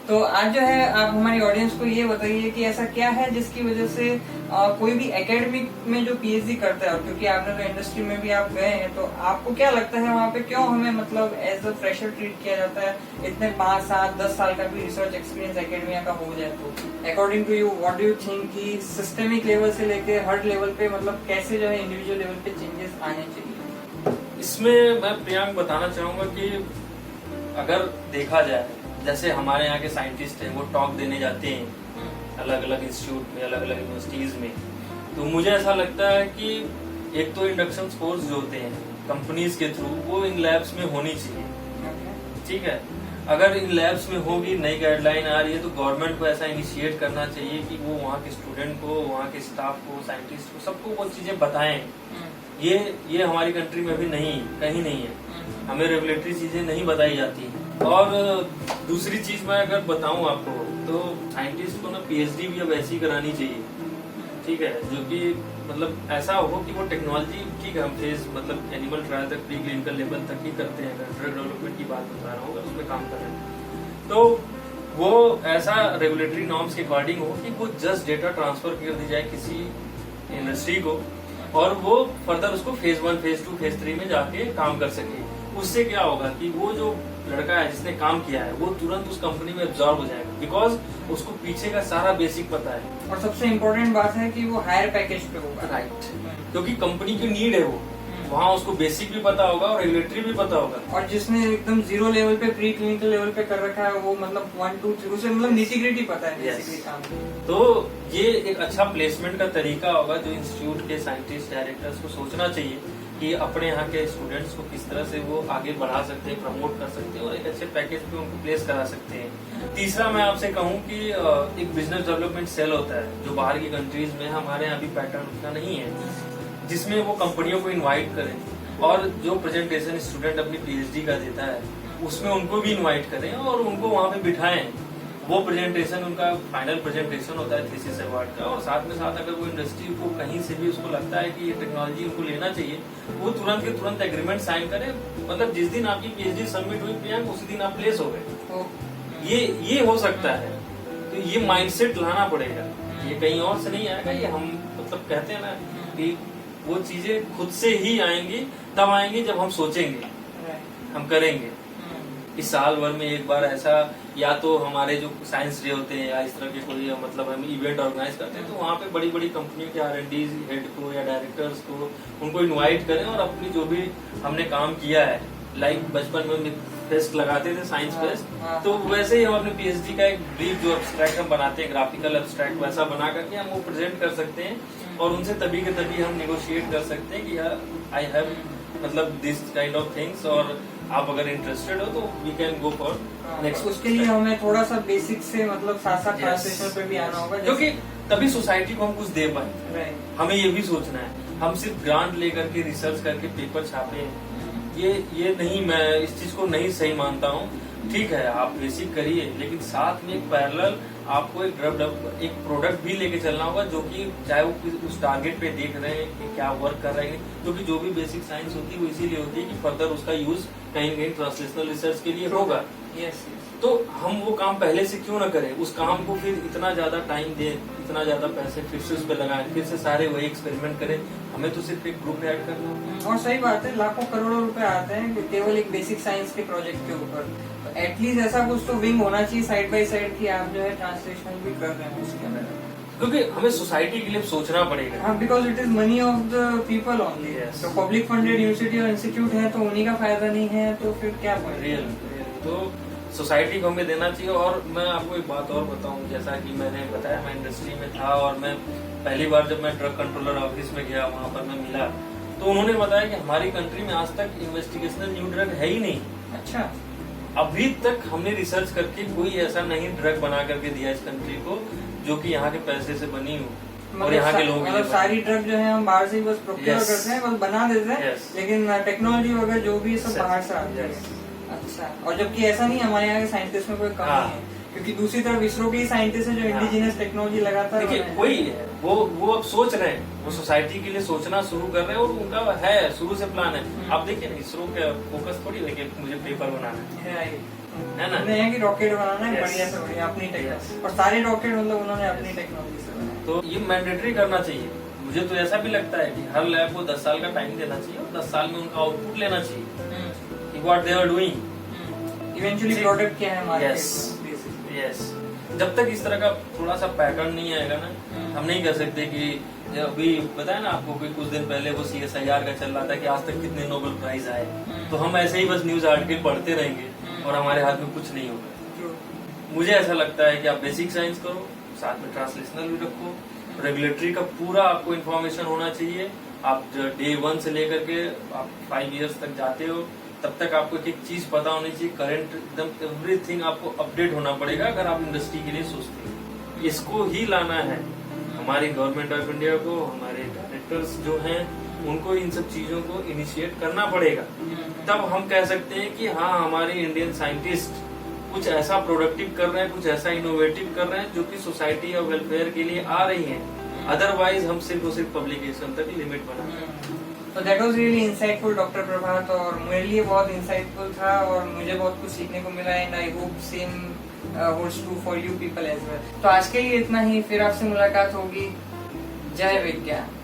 तो आज जो है आप हमारी ऑडियंस को ये बताइए कि ऐसा क्या है जिसकी वजह से कोई भी एकेडमिक में जो पीएचडी करता है, और क्योंकि आपने तो इंडस्ट्री में भी आप गए हैं, तो आपको क्या लगता है वहाँ पे क्यों हमें मतलब एज अ फ्रेशर ट्रीट किया जाता है, इतने 5 साल 10 साल का भी रिसर्च एक्सपीरियंस एकेडमिया का हो जाए तो according to you what do you think कि सिस्टेमिक लेवल से लेके हर लेवल पे मतलब कैसे जो है इंडिविजुअल लेवल पे चेंजेस आने चाहिए? इसमें मैं प्रियांक बताना चाहूंगा कि अगर देखा जाए, जैसे हमारे यहाँ के साइंटिस्ट हैं वो टॉक देने जाते हैं अलग अलग इंस्टीट्यूट में, अलग अलग यूनिवर्सिटीज में, तो मुझे ऐसा लगता है कि एक तो इंडक्शन कोर्स जो होते हैं कंपनीज के थ्रू वो इन लैब्स में होनी चाहिए। ठीक है, अगर इन लैब्स में होगी, नई गाइडलाइन आ रही है, तो गवर्नमेंट को ऐसा इनिशिएट करना चाहिए कि वो वहाँ के स्टूडेंट को, वहाँ के स्टाफ को, साइंटिस्ट को, सबको वो चीजें बताएं। ये हमारी कंट्री में भी नहीं, कहीं नहीं है, हमें रेगुलेटरी चीजें नहीं बताई जाती। और दूसरी चीज मैं अगर बताऊं आपको, तो साइंटिस्ट को ना पीएचडी भी अब ऐसी करानी चाहिए, ठीक है, जो कि मतलब ऐसा हो कि वो टेक्नोलॉजी, ठीक है, हम फेज मतलब एनिमल ट्रायल तक, प्री क्लिनिकल लेवल तक ही करते हैं, अगर ड्रग डेवलपमेंट की बात बता रहा हूँ, अगर उसमें काम कर रहे हैं तो वो ऐसा रेगुलेटरी नॉर्म्स के अकॉर्डिंग हो कि वो जस्ट डेटा ट्रांसफर कर दी जाए किसी इंडस्ट्री को, और वो फर्दर उसको फेज 1, फेज 2, फेज 3 में जाके काम कर सके। उससे क्या होगा कि वो जो लड़का है जिसने काम किया है वो तुरंत उस कंपनी में एब्जॉर्ब हो जाएगा, बिकॉज उसको पीछे का सारा बेसिक पता है। और सबसे इम्पोर्टेंट बात है कि वो हायर पैकेज पे होगा, राइट, क्योंकि कंपनी की नीड है वो, वहाँ उसको बेसिक भी पता होगा और रेगुलेटरी भी पता होगा। और जिसने एकदम 0 लेवल पे, प्री क्लिनिकल लेवल पे कर रखा है, वो मतलब 1, 2, 3 से मतलब निटी-ग्रिटी पता है बेसिकली काम। तो ये एक अच्छा प्लेसमेंट का तरीका होगा जो इंस्टीट्यूट के साइंटिस्ट, डायरेक्टर्स को सोचना चाहिए कि अपने यहाँ के स्टूडेंट्स को किस तरह से वो आगे बढ़ा सकते हैं, प्रमोट कर सकते हैं और एक अच्छे पैकेज पे उनको प्लेस करा सकते हैं। तीसरा मैं आपसे कहूँ कि एक बिजनेस डेवलपमेंट सेल होता है जो बाहर की कंट्रीज में, हमारे यहाँ भी पैटर्न उतना नहीं है, जिसमें वो कंपनियों को इन्वाइट करें और जो प्रेजेंटेशन स्टूडेंट अपनी पीएचडी का देता है उसमें उनको भी इन्वाइट करें और उनको वहाँ पे बिठाएं। वो प्रेजेंटेशन उनका फाइनल प्रेजेंटेशन होता है थीसिस अवार्ड का, और साथ में साथ अगर वो इंडस्ट्री को कहीं से भी उसको लगता है कि ये टेक्नोलॉजी उनको लेना चाहिए, वो तुरंत के तुरंत एग्रीमेंट साइन करे। मतलब जिस दिन आपकी पीएचडी सबमिट हुई प्रियांक, उसी दिन आप प्लेस हो गए। ये हो सकता है, तो ये माइंडसेट लाना पड़ेगा, ये कहीं और से नहीं आएगा। ये हम मतलब कहते हैं ना कि वो चीजें खुद से ही आएंगी, तब आएंगी जब हम सोचेंगे, हम करेंगे। इस साल भर में एक बार ऐसा, या तो हमारे जो साइंस डे होते हैं या इस तरह के कोई मतलब हम इवेंट ऑर्गेनाइज करते हैं, तो वहाँ पे बड़ी बड़ी कंपनियों के R&D हेड को या डायरेक्टर्स को उनको इनवाइट करें और अपनी जो भी हमने काम किया है, लाइक बचपन में फेस्ट लगाते थे, साइंस फेस्ट, तो वैसे ही हम अपने पीएचडी का एक ब्रीफ जो एब्स्ट्रैक्ट हम बनाते हैं, ग्राफिकल एब्स्ट्रैक्ट, वैसा बना करके हम वो प्रेजेंट कर सकते हैं और उनसे तभी के तभी हम निगोशिएट कर सकते हैं कि आई हैव मतलब दिस काइंड ऑफ थिंग्स, और आप अगर इंटरेस्टेड हो तो we can go for next. उसके लिए हमें थोड़ा सा बेसिक से मतलब साथ ट्रांसलेशन पे भी आना होगा, क्योंकि तभी सोसाइटी को हम कुछ दे पाए। हमें ये भी सोचना है, हम सिर्फ ग्रांट लेकर के रिसर्च करके पेपर छापे, ये नहीं, मैं इस चीज को नहीं सही मानता हूँ। ठीक है, आप बेसिक करिए, लेकिन साथ में एक पैरेलल आपको एक प्रोडक्ट भी लेके चलना होगा, जो कि चाहे वो उस टारगेट पे देख रहे हैं कि क्या वर्क कर रहे हैं, क्योंकि जो भी बेसिक साइंस होती है वो इसीलिए होती है कि फर्दर उसका यूज कहीं न कहीं ट्रांसलेशनल रिसर्च के लिए होगा। तो हम वो काम पहले से क्यों ना करें, उस काम को फिर इतना ज्यादा टाइम दें, इतना ज्यादा पैसे फिर से उस पर लगाएं, फिर से सारे वही एक्सपेरिमेंट करें। हमें तो सिर्फ एक ग्रुप ऐड करना है। और सही बात है, लाखों करोड़ों रुपए आते हैं केवल एक बेसिक साइंस के प्रोजेक्ट के ऊपर, तो एटलीस्ट ऐसा कुछ तो विंग होना चाहिए साइड बाय साइड कि आप जो है ट्रांसलेशन भी कर रहे हैं उसके अंदर, क्योंकि हमें सोसाइटी के लिए सोचना पड़ेगा। हाँ, because it is money of the people only. तो पब्लिक फंडेड यूनिवर्सिटी और इंस्टीट्यूट है तो उन्हीं का फायदा नहीं है, तो फिर क्या रियल तो सोसाइटी को हमें देना चाहिए। और मैं आपको एक बात और बताऊं, जैसा कि मैंने बताया मैं इंडस्ट्री में था और मैं पहली बार जब मैं ड्रग कंट्रोलर ऑफिस में गया, वहाँ पर मैं मिला, तो उन्होंने बताया कि हमारी कंट्री में आज तक इन्वेस्टिगेशनल न्यू ड्रग है ही नहीं। अच्छा, अभी तक हमने रिसर्च करके कोई ऐसा नहीं ड्रग बना करके दिया इस कंट्री को जो कि यहाँ के पैसे से बनी हो और यहाँ के लोग। मतलब सारी ड्रग जो है हम बाहर से बस प्रोक्योर करते हैं, बस बना देते हैं, लेकिन टेक्नोलॉजी वगैरह जो भी सब बाहर से आती है। अच्छा, और जबकि ऐसा नहीं, हमारे यहाँ के साइंटिस्ट में कोई कमी है, क्योंकि दूसरी तरफ इसरो के ही साइंटिस्ट है जो इंडिजिनस टेक्नोलॉजी लगाता है। देखिए वही है, वो अब सोच रहे हैं, वो सोसाइटी के लिए सोचना शुरू कर रहे हैं और उनका है शुरू से प्लान है। आप देखिए ना, इसरो का फोकस थोड़ी है कि मुझे पेपर बनाना है, है ना? नहीं है कि रॉकेट बनाना है Yes. बढ़िया से बढ़िया अपनी Yes. टेक्नोलॉजी, और सारे रॉकेट मतलब उन्होंने अपनी टेक्नोलॉजी से बनाए। तो ये मैंडेटरी करना चाहिए। मुझे तो ऐसा भी लगता है कि हर लैब को 10 साल का टाइम देना चाहिए और 10 साल में उनका आउटपुट लेना चाहिए कि what they are doing. Eventually product क्या है मार्केट Yes. में। यस, जब तक इस तरह का थोड़ा सा पैटर्न नहीं आएगा ना, हम नहीं कह सकते कि अभी बताया ना आपको कि कुछ दिन पहले वो CSIR का चल रहा था कि आज तक कितने नोबेल प्राइज आए, तो हम ऐसे ही बस न्यूज आर्टिकल पढ़ते रहेंगे और हमारे हाथ में कुछ नहीं होगा। मुझे ऐसा लगता है कि आप बेसिक साइंस करो, साथ में ट्रांसलेशनल भी रखो, रेगुलेटरी का पूरा आपको इन्फॉर्मेशन होना चाहिए। आप डे 1 से लेकर के आप 5 इयर्स तक जाते हो, तब तक आपको एक चीज पता होनी चाहिए, करंट एकदम एवरीथिंग आपको अपडेट होना पड़ेगा अगर आप इंडस्ट्री के लिए सोचते हो। इसको ही लाना है हमारी गवर्नमेंट ऑफ इंडिया को, हमारे डायरेक्टर्स जो हैं उनको इन सब चीजों को इनिशिएट करना पड़ेगा। तब हम कह सकते हैं कि हाँ, हमारे इंडियन साइंटिस्ट कुछ ऐसा प्रोडक्टिव कर रहे हैं, कुछ ऐसा इनोवेटिव कर रहे हैं जो कि सोसाइटी और वेलफेयर के लिए आ रही हैं। अदरवाइज हम सिर्फ और सिर्फ पब्लिकेशन तक लिमिट बना। तो that was really insightful doctor Prabhat, और मेरे लिए बहुत इंसाइटफुल था और मुझे बहुत कुछ सीखने को मिला, and I hope same holds true for you people as well. तो आज के लिए इतना ही, फिर आपसे मुलाकात होगी। जय विज्ञान।